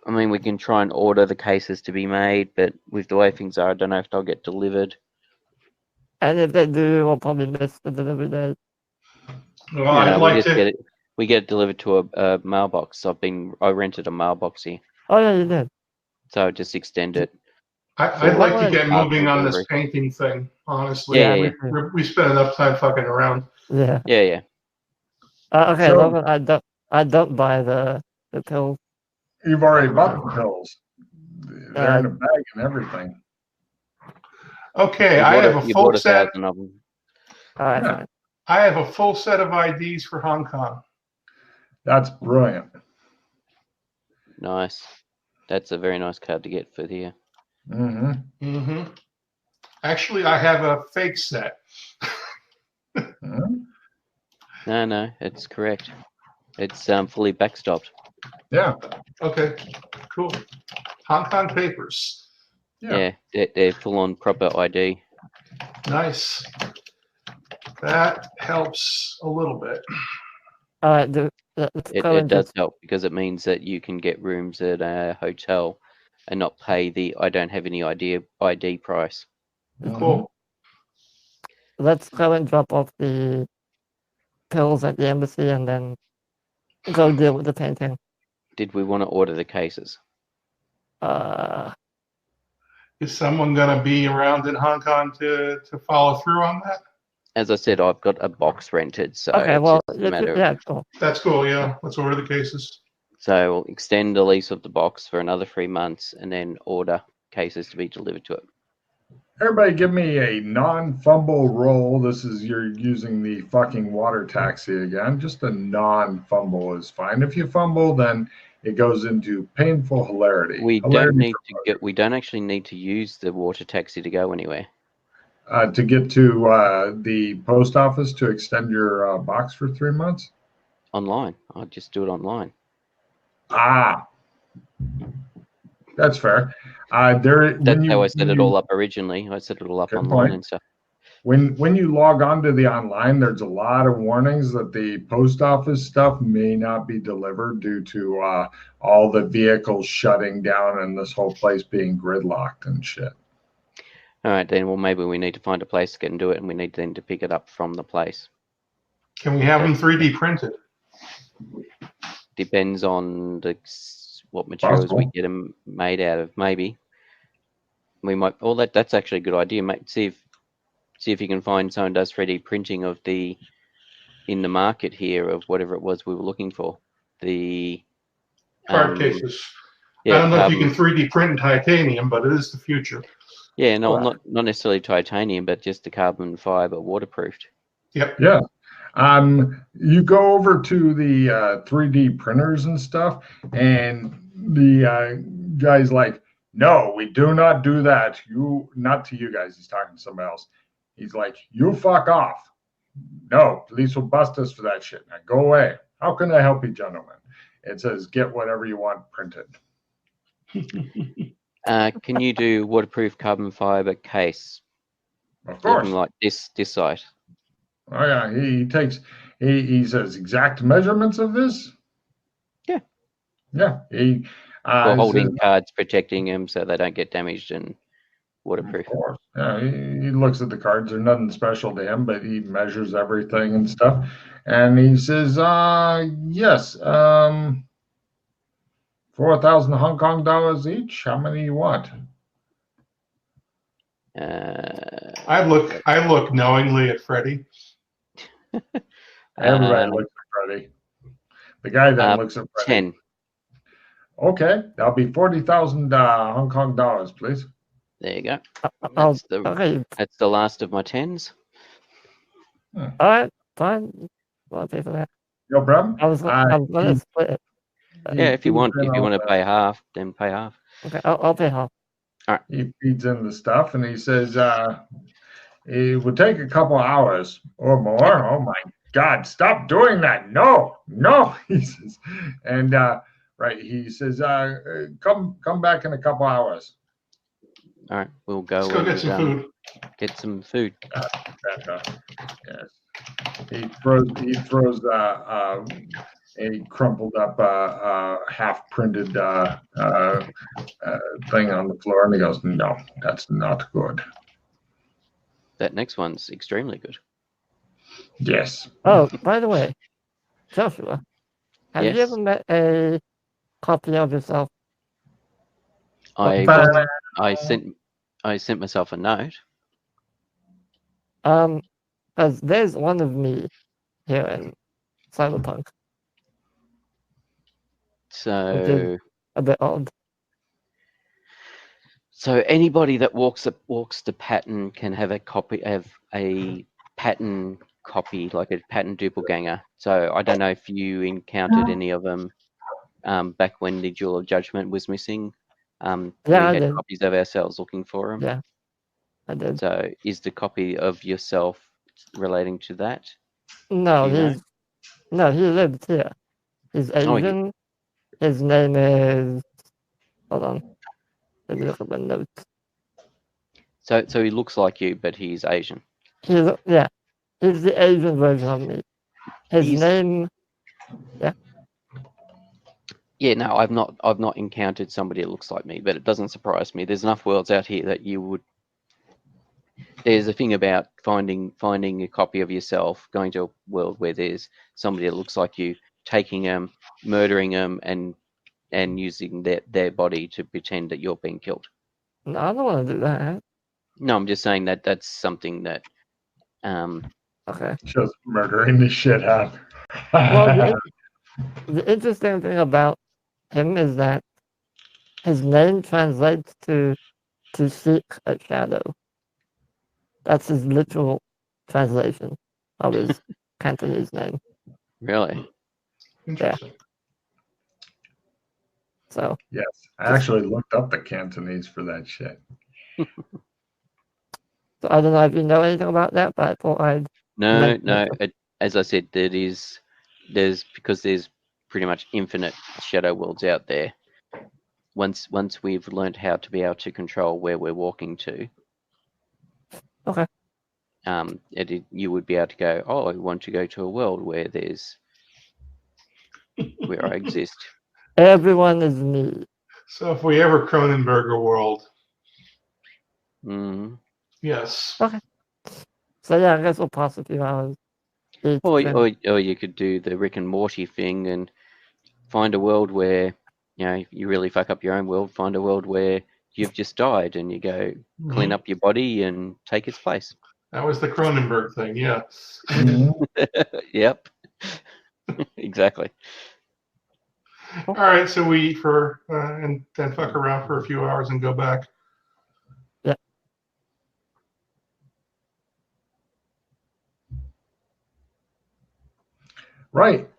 I mean, we can try and order the cases to be made, but with the way things are, I don't know if they'll get delivered. And if they do, we'll probably miss the delivery date. Well, No, I'd we like just to. get it. We get it delivered to a mailbox. I rented a mailbox here, Oh yeah, you did. so I just extend it. I'd like to get After moving on this delivery. painting thing. Honestly, Yeah. me too. we spent enough time fucking around. Yeah. Yeah. Okay, So- Logan, I don't buy the pills. You've already bought the pills. They're in a bag and everything. Okay, You I bought have a- a you full bought set. 1,000 of them. All right, Yeah. fine. I have a full set of IDs for Hong Kong. That's brilliant. Nice. That's a very nice card to get for here. Hmm. Mm-hmm. Actually, I have a fake set. No, it's correct. It's fully backstopped. Yeah. Okay, cool. Hong Kong papers. Yeah. They're full on proper ID. Nice. That helps a little bit. All right, let's go It into does help because it means that you can get rooms at a hotel and not pay the I don't have any ID price. Cool. let's go and drop off the pills at the embassy and then go deal with the painting. Did we want to order the cases? Is someone going to be around in Hong Kong to follow through on that? As I said, I've got a box rented, so Okay, it's well, just a matter of, yeah, cool. That's cool, yeah. Let's order the cases. so we'll extend the lease of the box for another 3 months and then order cases to be delivered to it. Everybody give me a non-fumble roll. This is you're using the fucking water taxi again. Just a non-fumble is fine. If you fumble, then it goes into painful hilarity. We Hilarity we don't actually need to use the water taxi to go anywhere. to get to the post office to extend your box for 3 months. Online. I'll just do it online. Ah, that's fair. That's how I set it all up originally. I set it all up Good online point. and stuff. When you log on to the online, there's a lot of warnings that the post office stuff may not be delivered due to all the vehicles shutting down and this whole place being gridlocked and shit. All right, then. Well, maybe we need to find a place to get and do it, and we need then to pick it up from the place. Can we have them 3D printed? Depends on what materials we Possible. get them made out of. Maybe we might. Well, that's actually a good idea, mate. See if you can find someone does 3D printing of in the market here of whatever it was we were looking for. The Card cases. Yeah, I don't know if you carbon- can 3D print in titanium, but it is the future. Yeah, no, Right. not necessarily titanium, but just the carbon fiber waterproofed. Yep. Yeah. You go over to the 3D printers and stuff, and the guy's like, "No, we do not do that. Not to you guys." He's talking to somebody else. He's like, "You fuck off. No, police will bust us for that shit. Now go away. How can I help you, gentlemen?" It says, "Get whatever you want printed." Can you do waterproof carbon fiber case Of course. looking like this site? Oh yeah, he takes. He says exact measurements of this. Yeah. Yeah. He Or holding says, cards, protecting them so they don't get damaged and of waterproof. course. Yeah. He looks at the cards. They're nothing special to him, but he measures everything and stuff. And he says, yes, 4,000 Hong Kong dollars each. How many you want? I look knowingly at Freddie. Everybody looks at Freddie. The guy then looks at Freddie. 10. Okay, that'll be 40,000 Hong Kong dollars, please. There you go. Okay. That's the last of my 10s. All right. Fine. I'll pay for that. No problem. I'm gonna split it. Yeah, if you want to pay half, then pay half. Okay, I'll pay half. He feeds in the stuff and he says, it would take a couple hours or more. Oh my God, stop doing that. No, he says. And right, he says, come back in a couple hours. All right, we'll go. Let's go get some food. Get some food. Yes. He throws a crumpled up half printed thing on the floor, and he goes, "No, that's not good." That next one's extremely good. Yes. Oh, by the way, Joshua, have you Yes. ever met a copy of yourself? I sent myself a note. Because there's one of me here in Cyberpunk. So A bit odd. So anybody that walks the pattern can have a pattern copy, like a pattern doppelganger. So I don't know if you encountered any of them back when the Jewel of Judgment was missing. We had copies of ourselves looking for them. Yeah, I did. So is the copy of yourself relating to that? No, he lives here. He's Asian. His name is. Hold on. Let me look at my notes. So he looks like you, but he's Asian. He's the Asian version of me. His name. Yeah. Yeah, no, I've not encountered somebody that looks like me, but it doesn't surprise me. There's enough worlds out here that you would. There's a thing about finding a copy of yourself, going to a world where there's somebody that looks like you, taking them, murdering them, and using their body to pretend that you're being killed. No, I don't want to do that. No, I'm just saying that that's something that. Okay. Just murdering the shit out. Well, the interesting thing about him is that his name translates to seek a shadow. That's his literal translation of his Cantonese name. Really? Interesting. So. Yes, I actually looked up the Cantonese for that shit. So I don't know if you know anything about that, but I thought I'd. No. As I said, there's pretty much infinite shadow worlds out there. Once we've learned how to be able to control where we're walking to. Okay. You would be able to go, oh, I want to go to a world where I exist. Everyone is me. So if we ever Cronenberg a world. Mm-hmm. Yes. Okay. So yeah, I guess we'll pass a few hours. Or you could do the Rick and Morty thing and find a world where, you really fuck up your own world, find a world where you've just died and you go clean up your body and take its place. That was the Cronenberg thing, yeah. Yep. Exactly. All right, so we and then fuck around for a few hours and go back. Yeah. Right.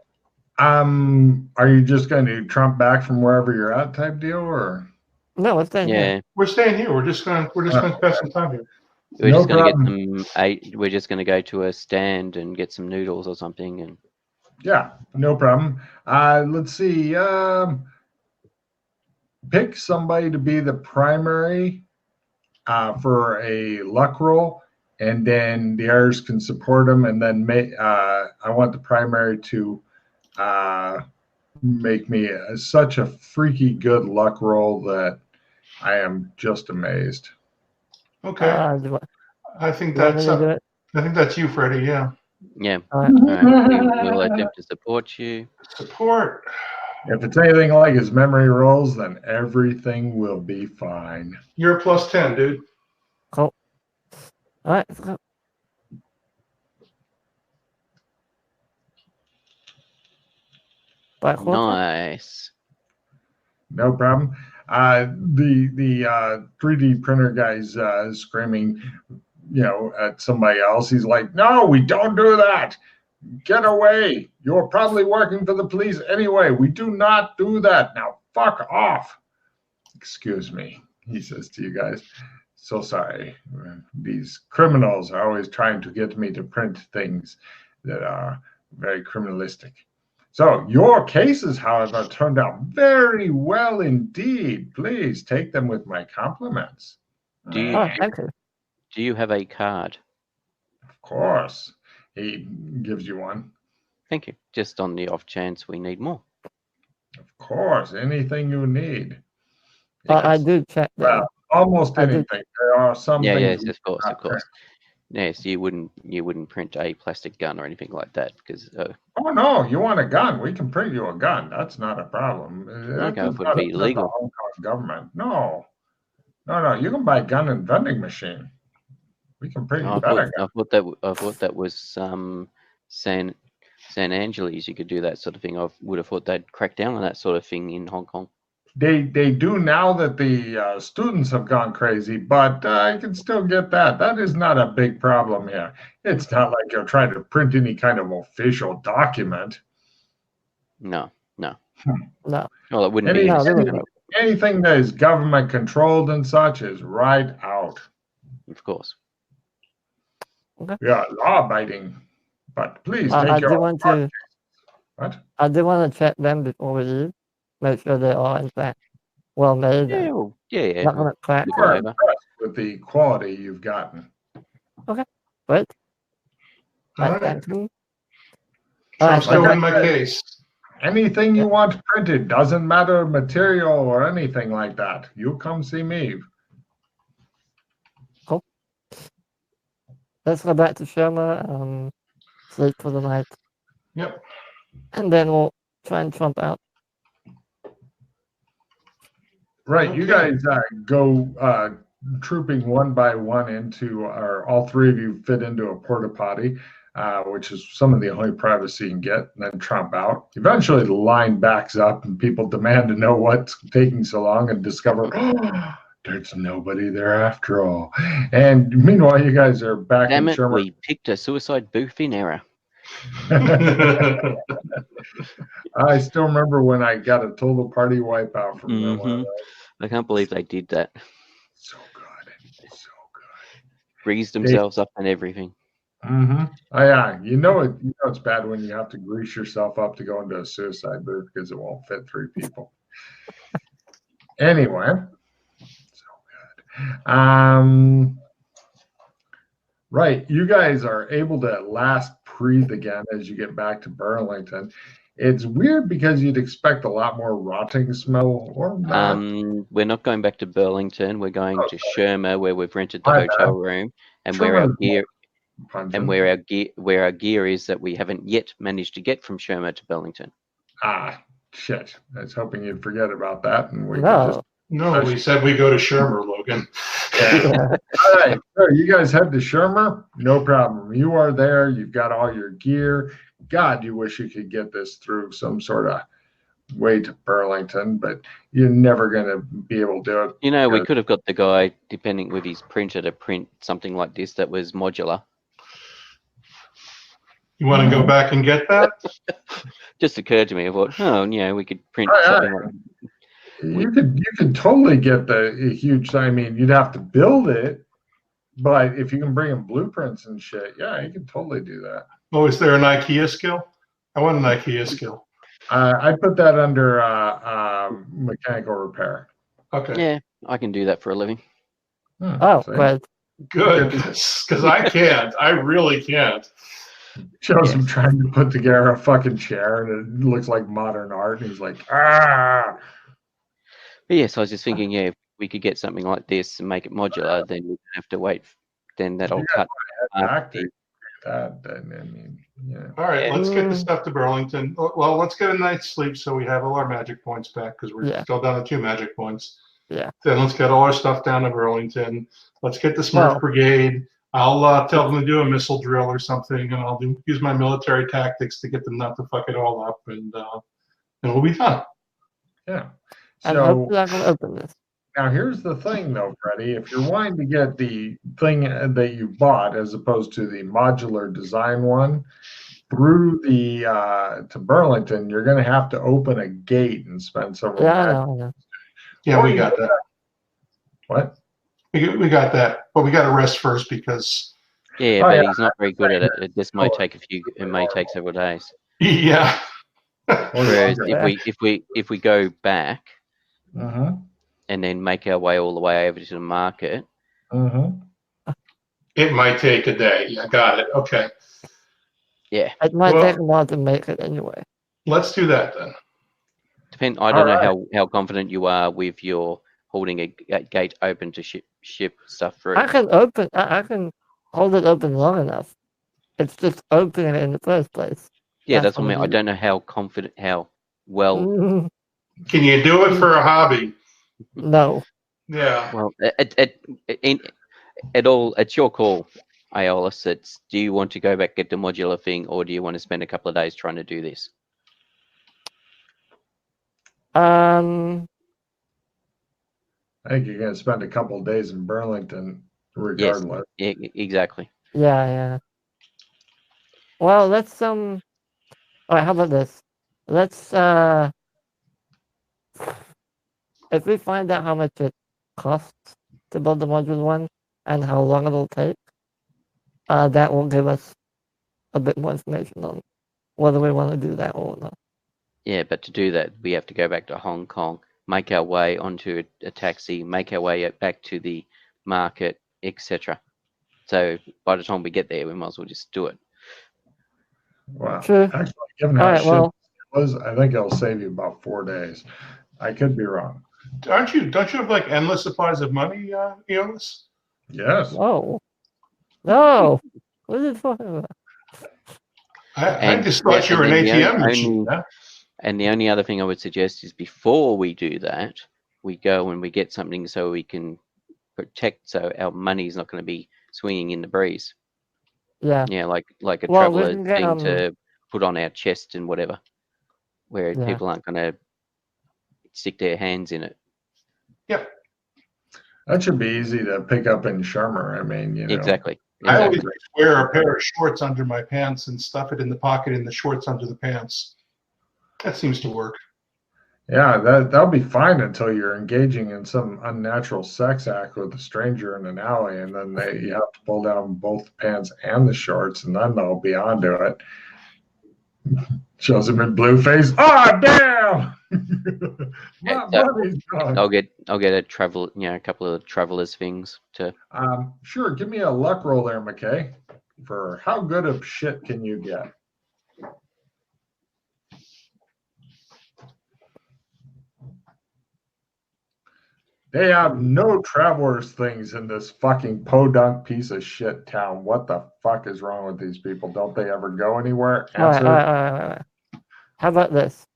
Are you just going to trump back from wherever you're at, type deal, or? No, we're staying here. We're staying here. We're just going to spend some time here. We're just going to get some. We're just going to go to a stand and get some noodles or something, and. Yeah, no problem. Let's see. Pick somebody to be the primary for a luck roll, and then the others can support them. And then I want the primary to make me such a freaky good luck roll that I am just amazed. Okay. I think that's you, Freddie. Yeah. Yeah. All right. All right. We'll attempt to support you. Support. If it's anything like his memory rolls, then everything will be fine. You're a +10, dude. Cool. All right. So, Nice. No problem. The 3D printer guy's screaming, at somebody else. He's like, "No, we don't do that. Get away. You're probably working for the police anyway. We do not do that. Now, fuck off." "Excuse me," he says to you guys. "So sorry. These criminals are always trying to get me to print things that are very criminalistic. So your cases, however, turned out very well indeed. Please take them with my compliments." Do you have a card? Of course. He gives you one. Thank you. Just on the off chance we need more. Of course, anything you need. I do check that. Well, almost anything. There are some things. Yes, of course. Yes, you wouldn't print a plastic gun or anything like that because. Oh no, you want a gun? We can print you a gun. That's not a problem. Okay, it would be legal. The Hong Kong government. No. You can buy a gun and vending machine. We can print you better. I thought that was San Angeles. You could do that sort of thing. I would have thought they'd crack down on that sort of thing in Hong Kong. They do now that the students have gone crazy, but I can still get that. That is not a big problem here. It's not like you're trying to print any kind of official document. No. No. Well, it wouldn't be. Anything that is government controlled and such is right out. Of course. Okay. We are law abiding, but please take I your. What? I do want to check them before we leave. Make sure they are in fact well made. Yeah. Not gonna crack. We're impressed with the quality you've gotten. Okay, great. All right. Thank you. I'm still in my case. Anything you want printed, doesn't matter material or anything like that. You come see me. Cool. Let's go back to Sherma. Sleep for the night. Yep. And then we'll try and trump out. Right, you guys go trooping one by one into, or all three of you fit into a porta potty, which is some of the only privacy you can get, and then trump out. Eventually, the line backs up, and people demand to know what's taking so long, and discover, oh, there's nobody there after all. And meanwhile, you guys are back Damn in it, Sherman. we picked a suicide booth in error. I still remember when I got a total party wipeout from them. Mm-hmm. I can't believe they did that. So good. Greased themselves up and everything. Mm-hmm. Oh, yeah. You know it's bad when you have to grease yourself up to go into a suicide booth because it won't fit 3 people. Anyway, so good. Right, you guys are able to at last breathe again as you get back to Burlington. It's weird because you'd expect a lot more rotting smell or not. We're not going back to Burlington. We're going to Sherma, where we've rented the hotel room, and where our gear is that we haven't yet managed to get from Sherma to Burlington. Ah, shit! I was hoping you'd forget about that, and we could just. No, we said we go to Shermer, Logan. Yeah. All right, so you guys head to Shermer. No problem. You are there. You've got all your gear. God, you wish you could get this through some sort of way to Burlington, but you're never going to be able to do it. You know, we could have got the guy, depending with his printer, to print something like this that was modular. You want to go back and get that? Just occurred to me. I thought, we could print something like that. You could totally get the huge. I mean, you'd have to build it, but if you can bring in blueprints and shit, yeah, you can totally do that. Oh, is there an IKEA skill? I want an IKEA skill. I put that under mechanical repair. Okay. Yeah, I can do that for a living. Great. Good, because I can't. I really can't. Shows him trying to put together a fucking chair, and it looks like modern art. And he's like, ah. But yes, I was just thinking, yeah, if we could get something like this and make it modular, then we don't have to wait. Then that'll cut Back the to that. Then I mean, yeah. All right, Yeah. let's get the stuff to Burlington. Well, let's get a night's sleep so we have all our magic points back because we're still down to 2 magic points. Yeah. Then let's get all our stuff down to Burlington. Let's get the Smurf Well- Brigade. I'll tell them to do a missile drill or something, and I'll use my military tactics to get them not to fuck it all up, and we'll be done. Yeah. And So hopefully I can open this. now here's the thing, though, Freddie. If you're wanting to get the thing that you bought as opposed to the modular design one through the to Burlington, you're going to have to open a gate and spend several. Yeah, I know. Yeah, Or we you got that. What? We got that, but we got to rest first because yeah, Oh, but yeah. he's not very good at it. It just might take it may take several days. yeah. Whereas longer. if we go back Mm-hmm. and then make our way all the way over to the market, Mm-hmm. It might take a day. Yeah, got it. Okay, yeah, It might Well- take a while to make it anyway. let's do that then. I don't know Alright. how confident you are with your holding a gate open to ship stuff through. I can hold it open long enough. It's just opening it in the first place. Yeah, That's that's what I mean. what I we- don't know how confident, how well. Mm, Can you do it for a hobby? no. Yeah. Well, it's your call, Aeolus. It's do you want to go back get the modular thing, or do you want to spend a couple of days trying to do this? Um. I think you're going to spend a couple of days in Burlington, regardless. Yeah, exactly. Yeah. Well, let's All right. How about this? Let's if we find out how much it costs to build the modular one and how long it'll take, that will give us a bit more information on whether we want to do that or not. Yeah, but to do that, we have to go back to Hong Kong, make our way onto a taxi, make our way back to the market, etc. So by the time we get there, we might as well just do it. Well, True. actually, given All how right. shit Well, it was, I think it'll save you about 4 days. I could be wrong. Don't you have like endless supplies of money, Eolus? Yes. no. What are you talking about? I And- just thought yeah, you were an and then the ATM only- machine. Yeah? And the only other thing I would suggest is before we do that, we go and we get something so we can protect, so our money is not going to be swinging in the breeze. Yeah. Yeah, like a Well, we traveler can get, thing to put on our chest and whatever, where Yeah. people aren't going to stick their hands in it. That should be easy to pick up in Shermer. I mean, you know. Exactly. I always Exactly. wear a pair of shorts under my pants and stuff it in the pocket in the shorts under the pants. That seems to work. Yeah, that'll be fine until you're engaging in some unnatural sex act with a stranger in an alley, and then you have to pull down both the pants and the shorts, and then they'll be onto it. Shows him in blue face. Oh damn! My money's gone. I'll get a travel, a couple of travelers things to. Sure, give me a luck roll there, McKay. For how good of shit can you get? They have no travelers things in this fucking podunk piece of shit town. What the fuck is wrong with these people? Don't they ever go anywhere? All right. Answer. How about this?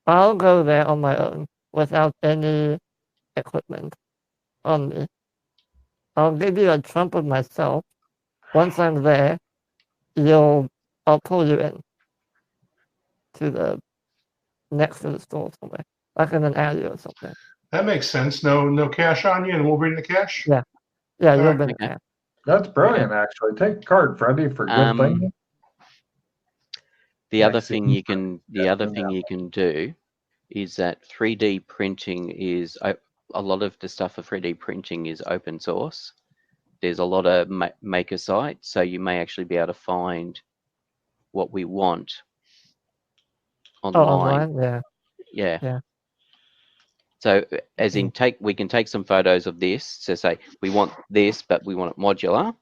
I'll go there on my own without any equipment on me. I'll give you a trump of myself. Once I'm there, I'll pull you in to the next to the store somewhere, like in an alley or something. That makes sense. No cash on you, and we'll bring the cash. Yeah, you'll Alright. bring Okay. cash. That's brilliant, actually. Take a card, Freddie, for good thing. The other Next thing thing. you can, do is that 3D printing is a lot of the stuff for 3D printing is open source. There's a lot of maker sites, so you may actually be able to find what we want Oh, online. online? Yeah. Yeah. Yeah. So as in we can take some photos of this to say we want this, but we want it modular.